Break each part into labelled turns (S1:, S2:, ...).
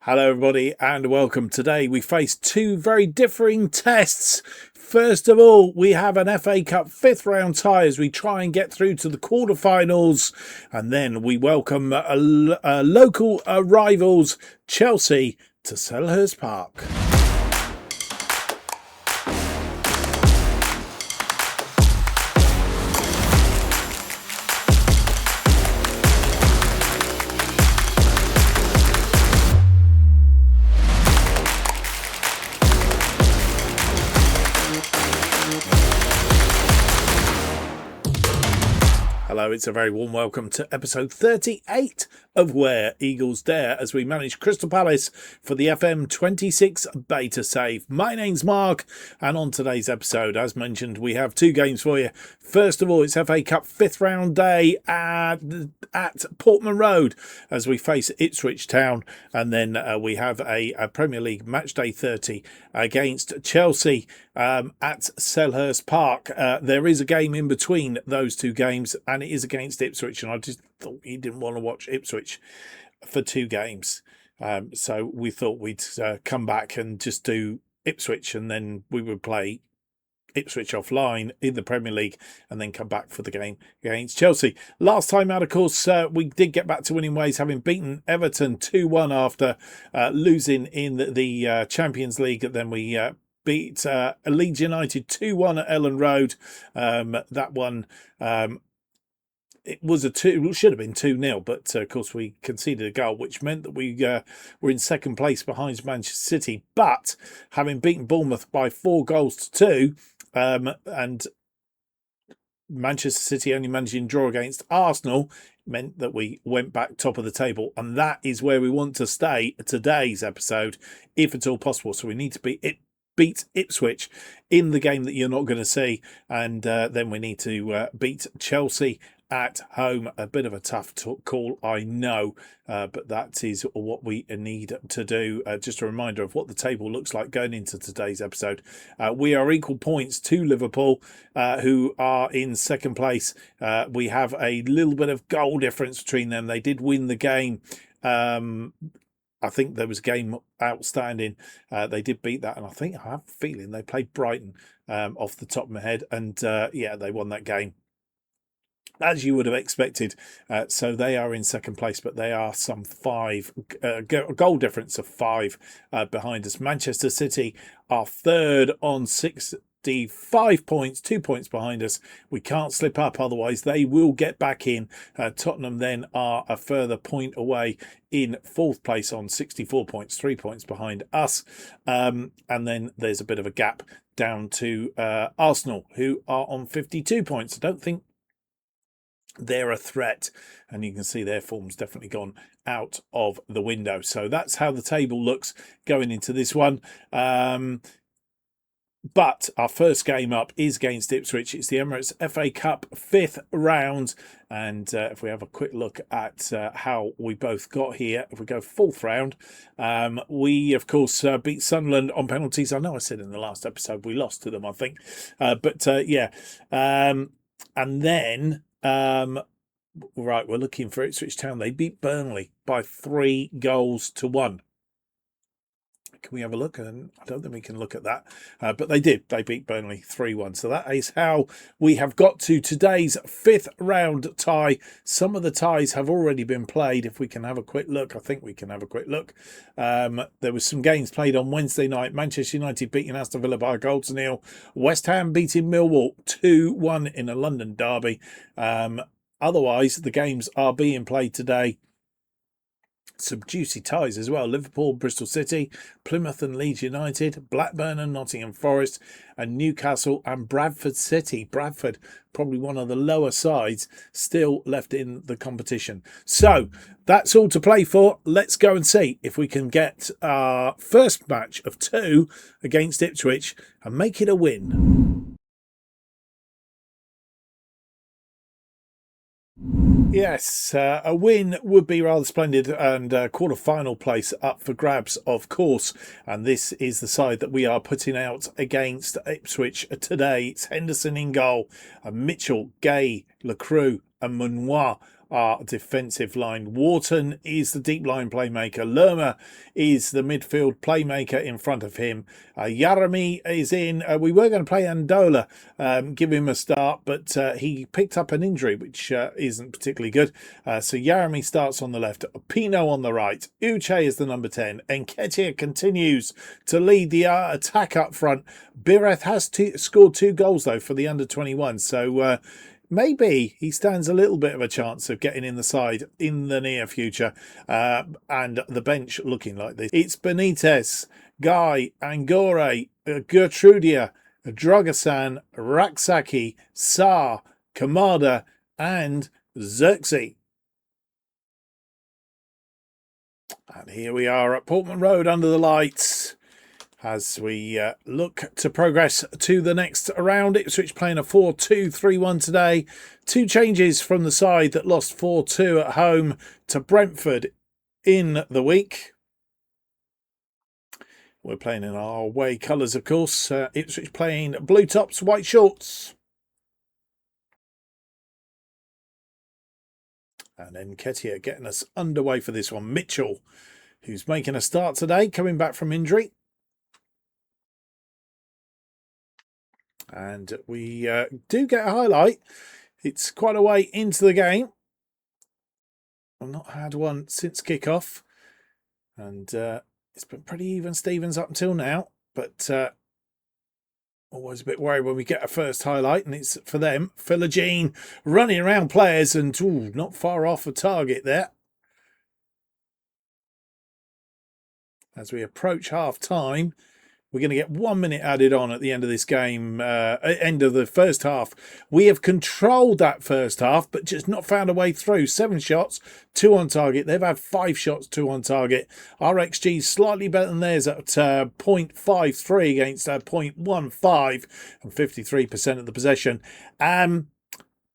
S1: Hello everybody and welcome. Today we face two very differing tests. First of all, we have an FA Cup fifth round tie as we try and get through to the quarterfinals, and then we welcome local rivals Chelsea to Selhurst Park. Hello, it's a very warm welcome to episode 38 of Where Eagles Dare as we manage Crystal Palace for the FM26 Beta Save. My name's Mark, and on today's episode, as mentioned, we have two games for you. First of all, it's FA Cup fifth round day at Portman Road as we face Ipswich Town, and then we have a Premier League match day 30 against Chelsea at Selhurst Park. There is a game in between those two games, and it is against Ipswich, and I just thought you didn't want to watch Ipswich for two games, so we thought we'd come back and just do Ipswich, and then we would play Ipswich offline in the Premier League and then come back for the game against Chelsea. Last time out, of course, we did get back to winning ways, having beaten Everton 2-1 after losing in the Champions League. Then we beat Leeds United 2-1 at Ellen Road. That one, it was it should have been 2-0, but of course we conceded a goal, which meant that we were in second place behind Manchester City. But having beaten Bournemouth by 4-2, and Manchester City only managing to draw against Arsenal, meant that we went back top of the table, and that is where we want to stay today's episode, if at all possible. So we need to beat Ipswich in the game that you're not going to see, and then we need to beat Chelsea at home. A bit of a tough call, I know, but that is what we need to do. Just a reminder of what the table looks like going into today's episode. We are equal points to Liverpool, who are in second place. We have a little bit of goal difference between them. They did win the game. I think there was a game outstanding. They did beat that, and I have a feeling they played Brighton off the top of my head, and they won that game, as you would have expected. So they are in second place, but they are some goal difference of 5 behind us. Manchester City are third on 65 points, 2 points behind us. We can't slip up, otherwise they will get back in. Tottenham then are a further point away in fourth place on 64 points, 3 points behind us. And then there's a bit of a gap down to Arsenal, who are on 52 points. I don't think they're a threat, and you can see their form's definitely gone out of the window. So that's how the table looks going into this one. But our first game up is against Ipswich. It's the Emirates FA Cup fifth round, and if we have a quick look at how we both got here, if we go fourth round, we of course beat Sunderland on penalties. I know I said in the last episode we lost to them, I think, and then right, we're looking for Ipswich Town. They beat Burnley by 3-1. Can we have a look? And I don't think we can look at that, but they did. They beat Burnley 3-1. So that is how we have got to today's fifth round tie. Some of the ties have already been played. If we can have a quick look, I think we can have a quick look. There was some games played on Wednesday night. Manchester United beating Aston Villa by 1-0. West Ham beating Millwall 2-1 in a London derby. Otherwise, the games are being played today. Some juicy ties as well. Liverpool, Bristol City, Plymouth and Leeds United, Blackburn and Nottingham Forest, and Newcastle and Bradford City. Bradford, probably one of the lower sides still left in the competition. So that's all to play for. Let's go and see if we can get our first match of 2 against Ipswich and make it a win. Yes, a win would be rather splendid, and quarter-final place up for grabs, of course. And this is the side that we are putting out against Ipswich today. It's Henderson in goal, Mitchell, Gay, Lacroix and Manoir our defensive line. Wharton is the deep line playmaker. Lerma is the midfield playmaker in front of him. Yarami is in. We were going to play Andola, give him a start, but he picked up an injury, which isn't particularly good. So Yarami starts on the left, Pino on the right. Uche is the number 10. Nketiah continues to lead the attack up front. Bireth has scored 2 goals, though, for the under-21. So maybe he stands a little bit of a chance of getting in the side in the near future. And the bench looking like this. It's Benitez, Guy, Angore, Gertrudia, Drogasan, Raksaki, Saar, Kamada, and Xerxes. And here we are at Portman Road under the lights as we look to progress to the next round. Ipswich playing a 4-2-3-1 today. 2 changes from the side that lost 4-2 at home to Brentford in the week. We're playing in our away colours, of course. Ipswich playing blue tops, white shorts. And then Nketiah getting us underway for this one. Mitchell, who's making a start today, coming back from injury. And we do get a highlight. It's quite a way into the game. I've not had one since kickoff. And it's been pretty even Stevens up until now. But always a bit worried when we get a first highlight. And it's for them. Philogene running around players and not far off a target there. As we approach half-time, we're going to get 1 minute added on at the end of this game, end of the first half. We have controlled that first half, but just not found a way through. 7 shots, 2 on target. They've had 5 shots, 2 on target. Our XG is slightly better than theirs at 0.53 against 0.15 and 53% of the possession.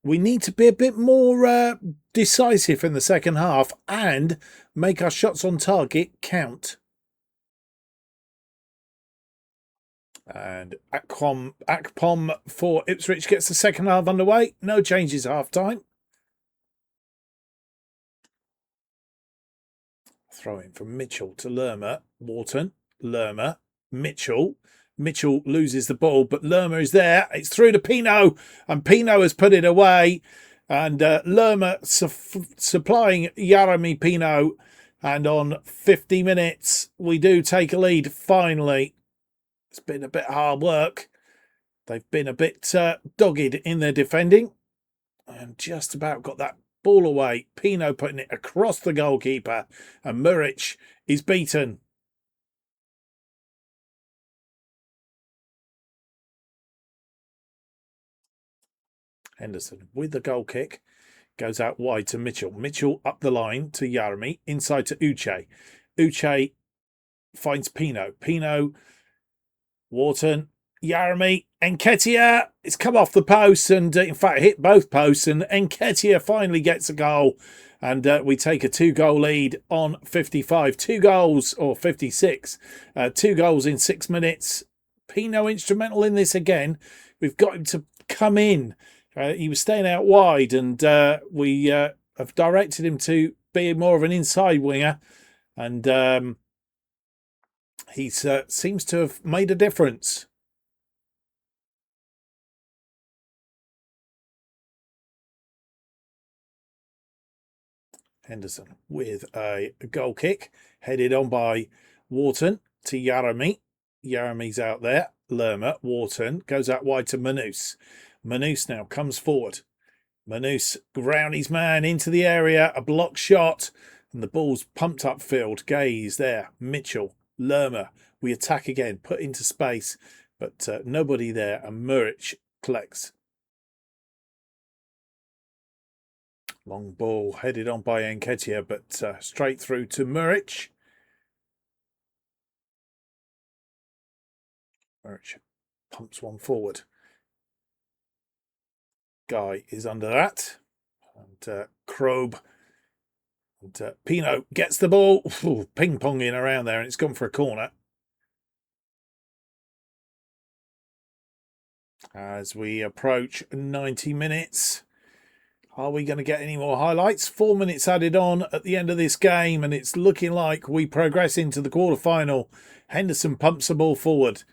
S1: We need to be a bit more decisive in the second half and make our shots on target count. And Akpom for Ipswich gets the second half underway. No changes at half-time. Throw in from Mitchell to Lerma. Wharton, Lerma, Mitchell. Mitchell loses the ball, but Lerma is there. It's through to Pino, and Pino has put it away. And Lerma supplying Yarami Pino. And on 50 minutes, we do take a lead finally. It's been a bit hard work. They've been a bit dogged in their defending. And just about got that ball away. Pino putting it across the goalkeeper. And Muric is beaten. Henderson with the goal kick. Goes out wide to Mitchell. Mitchell up the line to Yarami. Inside to Uche. Uche finds Pino. Pino... Wharton, Yarami, Nketiah. It's come off the post and, in fact, hit both posts. And Nketiah finally gets a goal. And we take a 2-goal lead on 55. 2 goals, or 56. 2 goals in 6 minutes. Pino instrumental in this again. We've got him to come in. He was staying out wide. And we have directed him to be more of an inside winger. And... he seems to have made a difference. Henderson with a goal kick. Headed on by Wharton to Yarami. Yarami's out there. Lerma, Wharton, goes out wide to Manus. Manus now comes forward. Manus round his man into the area. A block shot. And the ball's pumped upfield. Gay is there. Mitchell. Lerma, we attack again, put into space, but nobody there, and Muric collects. Long ball headed on by Nketiah, but straight through to Muric. Muric pumps one forward. Guy is under that, and Krobe. And Pino gets the ball, ping-ponging around there, and it's gone for a corner. As we approach 90 minutes, Are we going to get any more highlights? 4 minutes added on at the end of this game, and it's looking like we progress into the quarter-final. Henderson pumps the ball forward.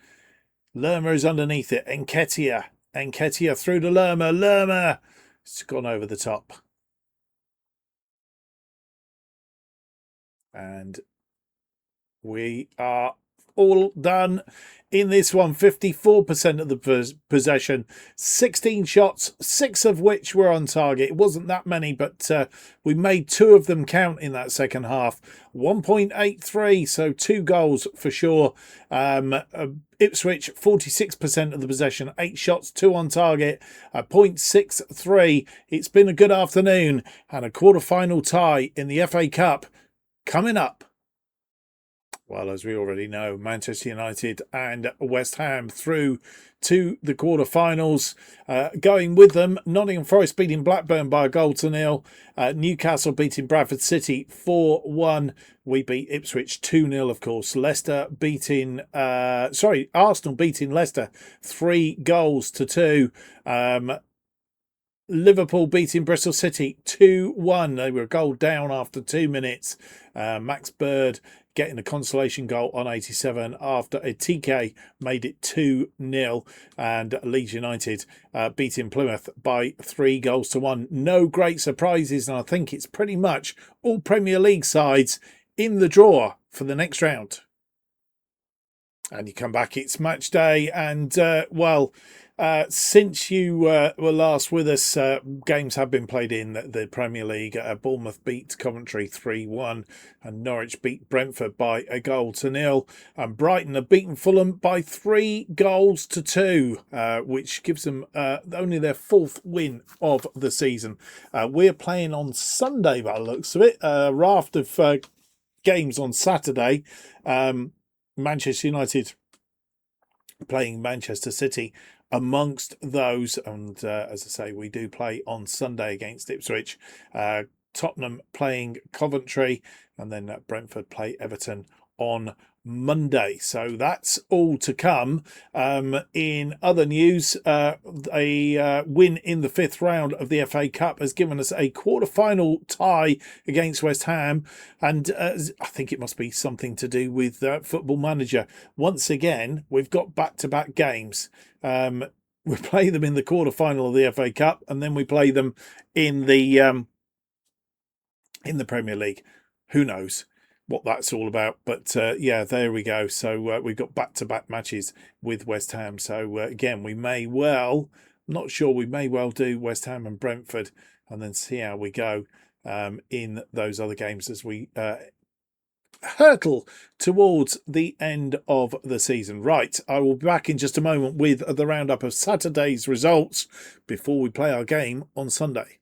S1: Lerma is underneath it. Nketiah through to Lerma. Lerma! It's gone over the top. And we are all done in this one. 54% of the possession, 16 shots, 6 of which were on target. It wasn't that many, but we made 2 of them count in that second half. 1.83, so 2 goals for sure. Ipswich, 46% of the possession, 8 shots, 2 on target, 0.63. It's been a good afternoon and a quarter-final tie in the FA Cup coming up. Well, as we already know, Manchester United and West Ham through to the quarterfinals. Going with them, Nottingham Forest beating Blackburn by 1-0. Newcastle beating Bradford City 4-1. We beat Ipswich 2-0, of course. Arsenal beating Leicester 3-2. Liverpool beating Bristol City 2-1. They were a goal down after 2 minutes. Max Bird getting a consolation goal on 87 after a TK made it 2-0. And Leeds United beating Plymouth by 3-1. No great surprises, and I think it's pretty much all Premier League sides in the draw for the next round. And you come back, it's match day, and since you were last with us, games have been played in the Premier League. Bournemouth beat Coventry 3-1, and Norwich beat Brentford by 1-0. And Brighton have beaten Fulham by 3-2, which gives them only their 4th win of the season. We're playing on Sunday by the looks of it. A raft of games on Saturday. Manchester United playing Manchester City amongst those, and as I say, we do play on Sunday against Ipswich. Tottenham playing Coventry, and then Brentford play Everton on Monday. So that's all to come. In other news, a win in the 5th round of the FA Cup has given us a quarter-final tie against West Ham, and I think it must be something to do with Football Manager. Once again, we've got back-to-back games. We play them in the quarter-final of the FA Cup, and then we play them in the Premier League. Who knows what that's all about, but yeah, there we go. So we've got back-to-back matches with West Ham. So again, we may well do West Ham and Brentford, and then see how we go in those other games as we hurtle towards the end of the season. Right, I will be back in just a moment with the roundup of Saturday's results before we play our game on Sunday.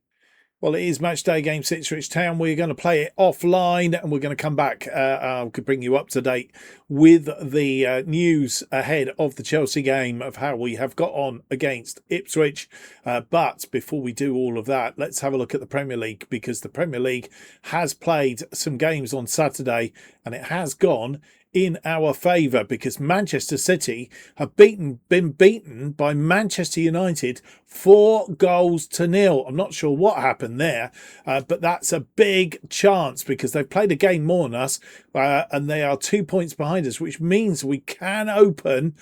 S1: Well, it is match day against Ipswich Town. We're going to play it offline, and we're going to come back. I could bring you up to date with the news ahead of the Chelsea game of how we have got on against Ipswich. But before we do all of that, let's have a look at the Premier League, because the Premier League has played some games on Saturday, and it has gone in our favour, because Manchester City have been beaten by Manchester United 4-0. I'm not sure what happened there, but that's a big chance, because they've played a game more than us, and they are 2 points behind us, which means we can open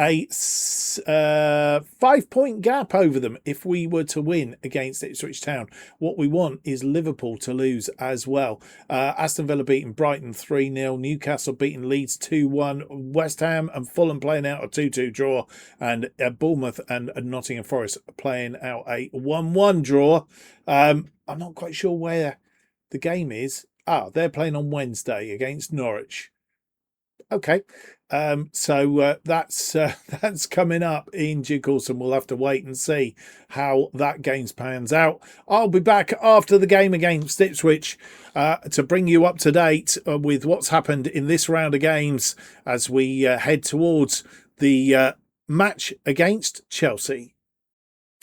S1: a 5-point gap over them if we were to win against Ipswich Town. What we want is Liverpool to lose as well. Aston Villa beating Brighton 3-0. Newcastle beating Leeds 2-1. West Ham and Fulham playing out a 2-2 draw. And Bournemouth and Nottingham Forest playing out a 1-1 draw. I'm not quite sure where the game is. They're playing on Wednesday against Norwich. Okay, so that's coming up in due course, and we'll have to wait and see how that game pans out. I'll be back after the game against Ipswich to bring you up to date with what's happened in this round of games as we head towards the match against Chelsea.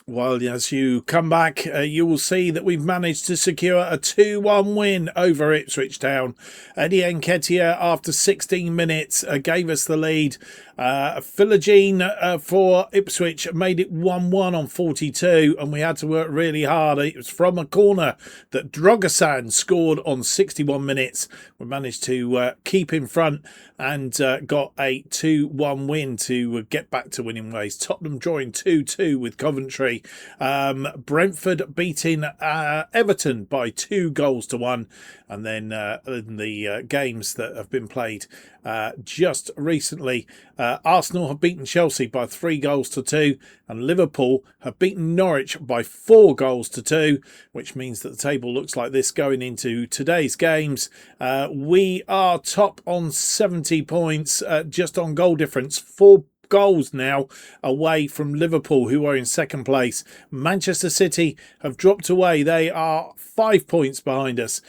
S1: Well, as you come back, you will see that we've managed to secure a 2-1 win over Ipswich Town. Eddie Nketiah, after 16 minutes, gave us the lead. Philogene for Ipswich made it 1-1 on 42, and we had to work really hard. It was from a corner that Drogosan scored on 61 minutes. We managed to keep in front and got a 2-1 win to get back to winning ways. Tottenham drawing 2-2 with Coventry. Brentford beating Everton by 2-1. And then in the games that have been played just recently, Arsenal have beaten Chelsea by 3-2, and Liverpool have beaten Norwich by 4-2, which means that the table looks like this going into today's games. We are top on 70 points, just on goal difference, 4 goals now away from Liverpool, who are in second place. Manchester City have dropped away. They are 5 points behind us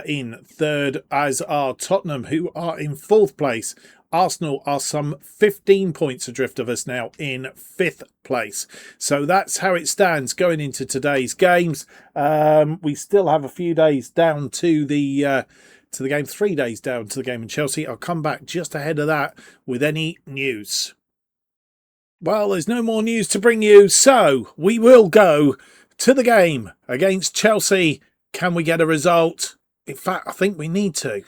S1: in third, as are Tottenham, who are in fourth place. Arsenal are some 15 points adrift of us now in fifth place. So that's how it stands going into today's games. We still have a few days down to the game, 3 days down to the game in Chelsea. I'll come back just ahead of that with any news. Well, there's no more news to bring you, so we will go to the game against Chelsea. Can we get a result? In fact, I think we need to.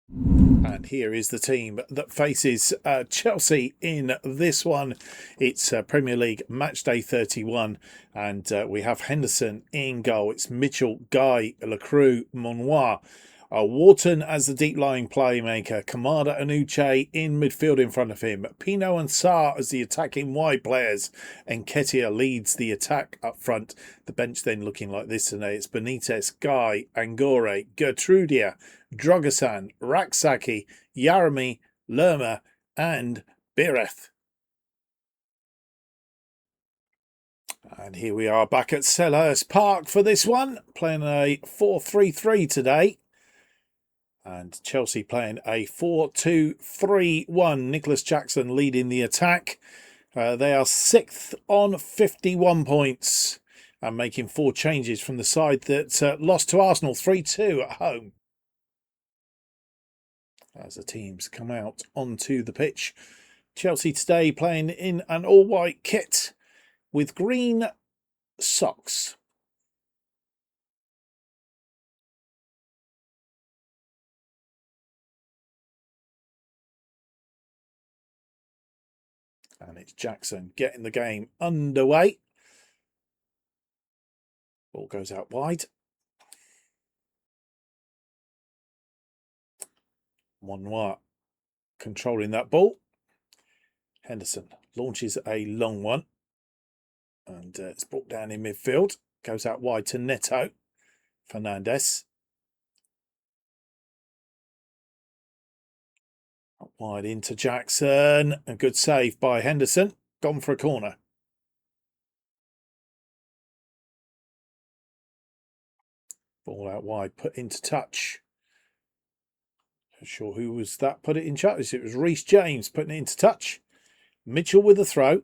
S1: And here is the team that faces Chelsea in this one. It's Premier League match day 31, and we have Henderson in goal. It's Mitchell, Guy, Lacroix, Monroy. Wharton as the deep-lying playmaker. Kamada and Uche in midfield in front of him. Pino and Sarr as the attacking wide players. Nketiah leads the attack up front. The bench then looking like this today. It's Benitez, Guy, Angore, Gertrudia, Drogosan, Raksaki, Yarami, Lerma and Bireth. And here we are back at Selhurst Park for this one. Playing a 4-3-3 today. And Chelsea playing a 4-2-3-1. Nicholas Jackson leading the attack. They are 6th on 51 points. And making 4 changes from the side that lost to Arsenal 3-2 at home. As the teams come out onto the pitch. Chelsea today playing in an all-white kit with green socks. And it's Jackson getting the game underway. Ball goes out wide. Monroy controlling that ball. Henderson launches a long one. And it's brought down in midfield. Goes out wide to Neto. Fernandez. Up wide into Jackson. A good save by Henderson. Gone for a corner. Ball out wide, put into touch. Not sure who was that put it in touch. It was Reece James putting it into touch. Mitchell with the throw.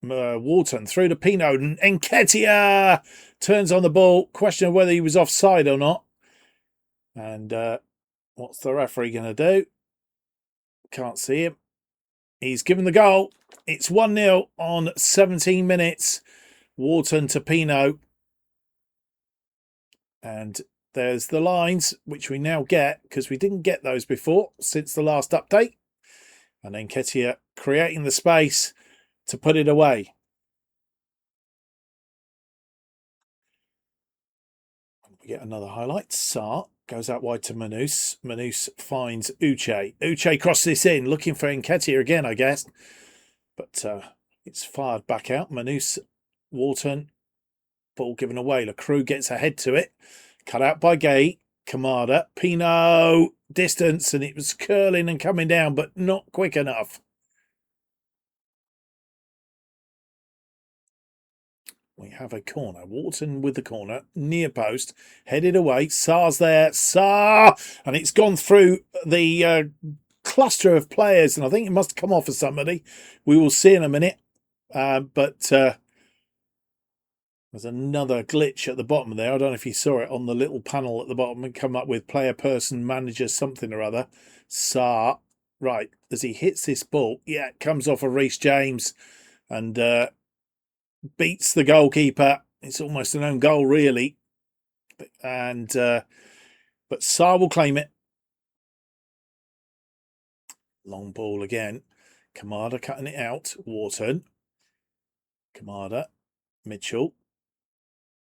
S1: Wharton through to Pino. Nketiah turns on the ball. Question of whether he was offside or not. And what's the referee going to do? Can't see him. He's given the goal. It's 1-0 on 17 minutes. Wharton to Pino. And there's the lines, which we now get, because we didn't get those before since the last update. And then Nketiah creating the space to put it away. We get another highlight. Sarr goes out wide to Manus. Manus finds Uche. Uche crosses this in, looking for Nketiah again, I guess. But it's fired back out. Manus, Wharton, ball given away. Lacroix gets ahead to it. Cut out by Gay. Kamada. Pino. Distance, and it was curling and coming down, but not quick enough. We have a corner. Wharton with the corner. Near post. Headed away. Sarr's there. Sarr! And it's gone through the cluster of players, and I think it must come off of somebody. We will see in a minute. But there's another glitch at the bottom there. I don't know if you saw it on the little panel at the bottom and come up with player, person, manager, something or other. Sarr. Right, as he hits this ball, yeah, it comes off of Reece James and beats the goalkeeper. It's almost an own goal, really. And but Sarr will claim it. Long ball again. Kamada cutting it out. Wharton. Kamada. Mitchell.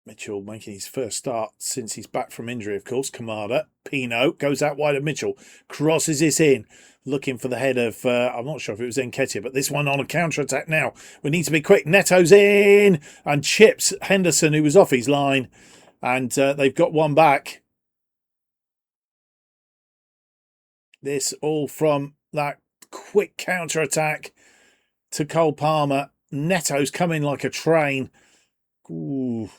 S1: Mitchell making his first start since he's back from injury, of course. Kamada. Pino goes out wide of Mitchell. Crosses this in. Looking for the head of, I'm not sure if it was Nketiah, but this one on a counter-attack now. We need to be quick. Neto's in and chips Henderson, who was off his line. And they've got one back. This all from that quick counter-attack to Cole Palmer. Neto's coming like a train. Ooh,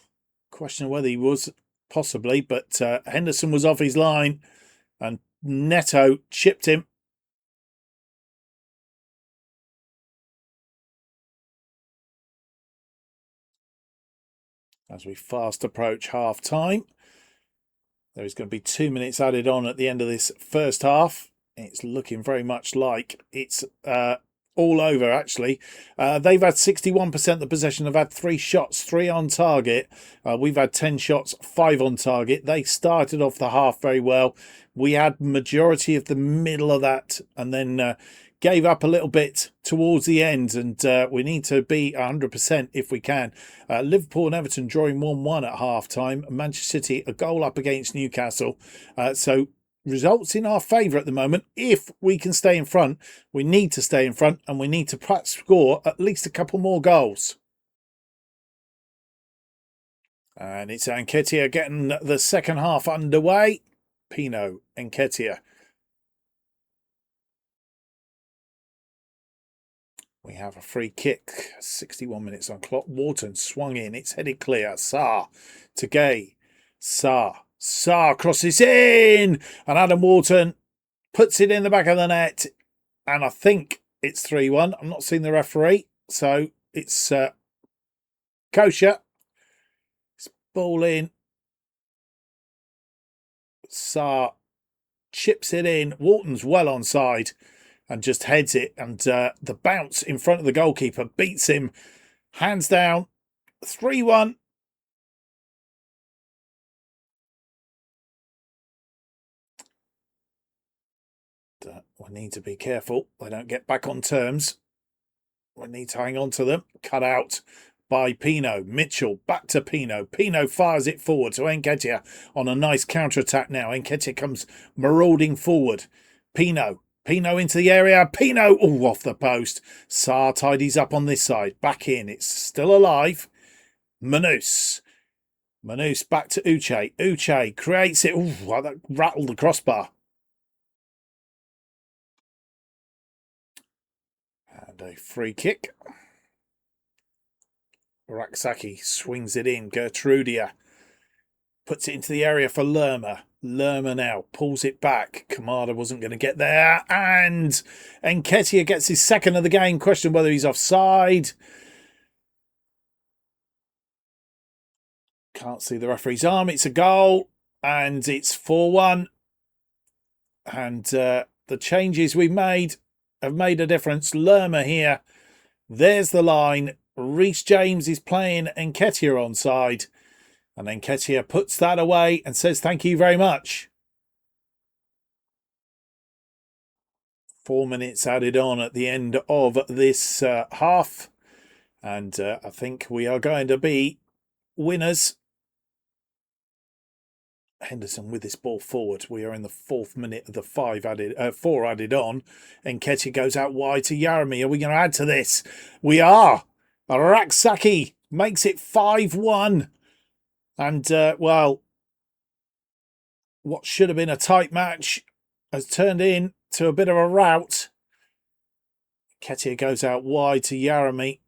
S1: question of whether he was, possibly, but Henderson was off his line and Neto chipped him. As we fast approach half-time. There is going to be 2 minutes added on at the end of this first half. It's looking very much like it's all over, actually. They've had 61% of the possession. They've had 3 shots, 3 on target. We've had 10 shots, 5 on target. They started off the half very well. We had majority of the middle of that and then gave up a little bit towards the end, and we need to be 100% if we can. Liverpool and Everton drawing 1-1 at half-time. Manchester City a goal up against Newcastle. So results in our favour at the moment. If we can stay in front, we need to stay in front, and we need to perhaps score at least a couple more goals. And it's Nketiah getting the second half underway. Pino, Nketiah. We have a free kick, 61 minutes on clock. Wharton swung in, it's headed clear. Sarr to Gay. Sarr crosses in, and Adam Wharton puts it in the back of the net. And I think it's 3-1. I'm not seeing the referee, so it's kosher. It's ball in. Sarr chips it in. Wharton's well onside and just heads it, and the bounce in front of the goalkeeper beats him hands down. 3-1. We need to be careful they don't get back on terms. We need to hang on to them. Cut out by Pino. Mitchell back to Pino. Pino fires it forward to Nketiah on a nice counter-attack now. Nketiah comes marauding forward. Pino into the area. Pino, off the post. Sarr tidies up on this side. Back in. It's still alive. Manus back to Uche. Uche creates it. That rattled the crossbar. And a free kick. Raksaki swings it in. Gertrudia puts it into the area for Lerma. Lerma now pulls it back. Kamada wasn't going to get there. And Nketiah gets his second of the game. Question whether he's offside. Can't see the referee's arm. It's a goal. And it's 4-1. And the changes we've made have made a difference. Lerma here. There's the line. Reece James is playing Nketiah onside. And Nketiah puts that away and says thank you very much. 4 minutes added on at the end of this half. And I think we are going to be winners. Henderson with this ball forward. We are in the 4th minute of the 4 added on. Nketiah goes out wide to Yarami. Are we going to add to this? We are. Raksaki makes it 5-1. And, well, what should have been a tight match has turned into a bit of a rout. Nketiah goes out wide to Yarami.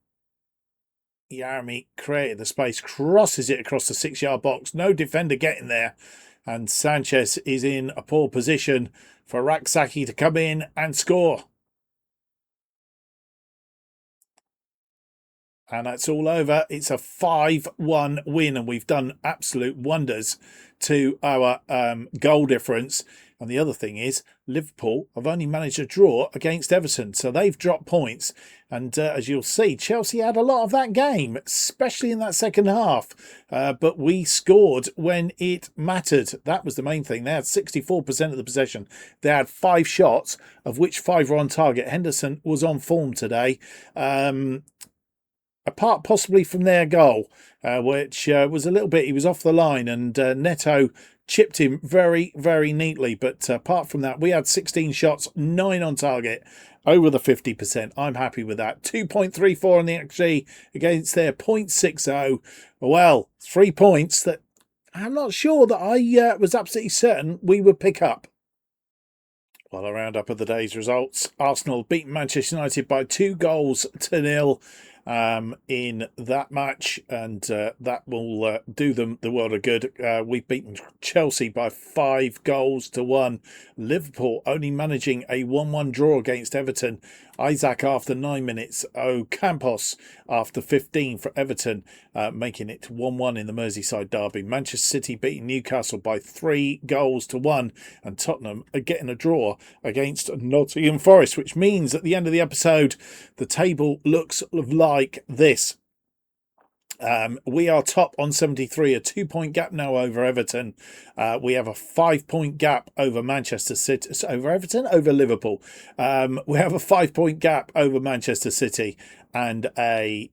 S1: Yarami created the space, crosses it across the 6-yard box. No defender getting there. And Sanchez is in a poor position for Raksaki to come in and score. And that's all over. It's a 5-1 win, and we've done absolute wonders to our goal difference. And the other thing is, Liverpool have only managed a draw against Everton, so they've dropped points. And as you'll see, Chelsea had a lot of that game, especially in that second half. But we scored when it mattered. That was the main thing. They had 64% of the possession. They had 5 shots, of which 5 were on target. Henderson was on form today. Apart possibly from their goal, which was a little bit, he was off the line, and Neto chipped him very, very neatly. But apart from that, we had 16 shots, 9 on target, over the 50%. I'm happy with that. 2.34 on the XG against their 0.60. Well, 3 points that I'm not sure that I was absolutely certain we would pick up. Well, a roundup of the day's results. Arsenal beat Manchester United by 2-0 in that match, and that will do them the world of good. We've beaten Chelsea by 5-1. Liverpool only managing a 1-1 draw against Everton. Isaac after 9 minutes. Campos after 15 for Everton, making it 1-1 in the Merseyside derby. Manchester City beating Newcastle by 3-1, and Tottenham are getting a draw against Nottingham Forest, which means at the end of the episode, the table looks like this. We are top on 73, a 2-point gap now over Everton. We have a 5-point gap over Manchester City, over Liverpool. We have a 5-point gap over Manchester City, and a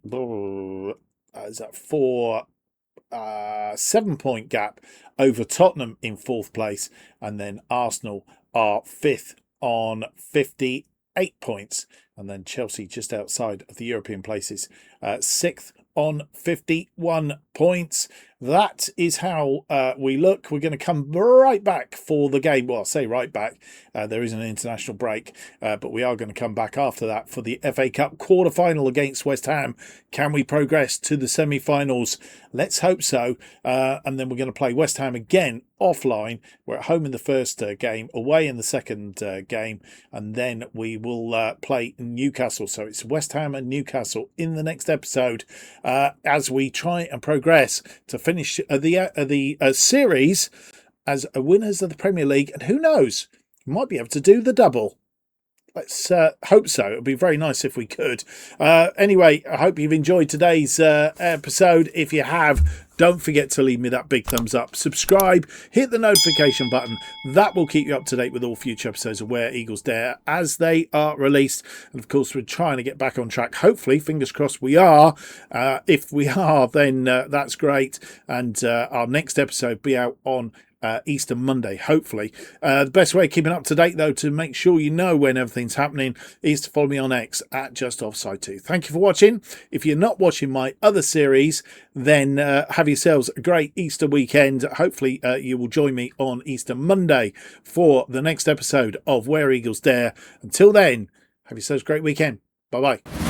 S1: 7-point gap over Tottenham in 4th place, and then Arsenal are 5th on 58 points, and then Chelsea just outside of the European places, 6th on 51 points. That is how we look. We're going to come right back for the game. Well, I say right back. There is an international break, but we are going to come back after that for the FA Cup quarter-final against West Ham. Can we progress to the semi-finals? Let's hope so. And then we're going to play West Ham again offline. We're at home in the first game, away in the second game, and then we will play Newcastle. So it's West Ham and Newcastle in the next episode, as we try and progress to finish the series as winners of the Premier League. And who knows, we might be able to do the double. Let's hope so. It would be very nice if we could. Anyway, I hope you've enjoyed today's episode. If you have, don't forget to leave me that big thumbs up. Subscribe, hit the notification button. That will keep you up to date with all future episodes of Where Eagles Dare as they are released. And of course, we're trying to get back on track. Hopefully, fingers crossed we are. If we are, then that's great. And our next episode will be out on Easter Monday, hopefully. The best way of keeping up to date, though, to make sure you know when everything's happening, is to follow me on X at JustOffside2. Thank you for watching. If you're not watching my other series, then have yourselves a great Easter weekend. Hopefully you will join me on Easter Monday for the next episode of Where Eagles Dare. Until then, have yourselves a great weekend. Bye-bye.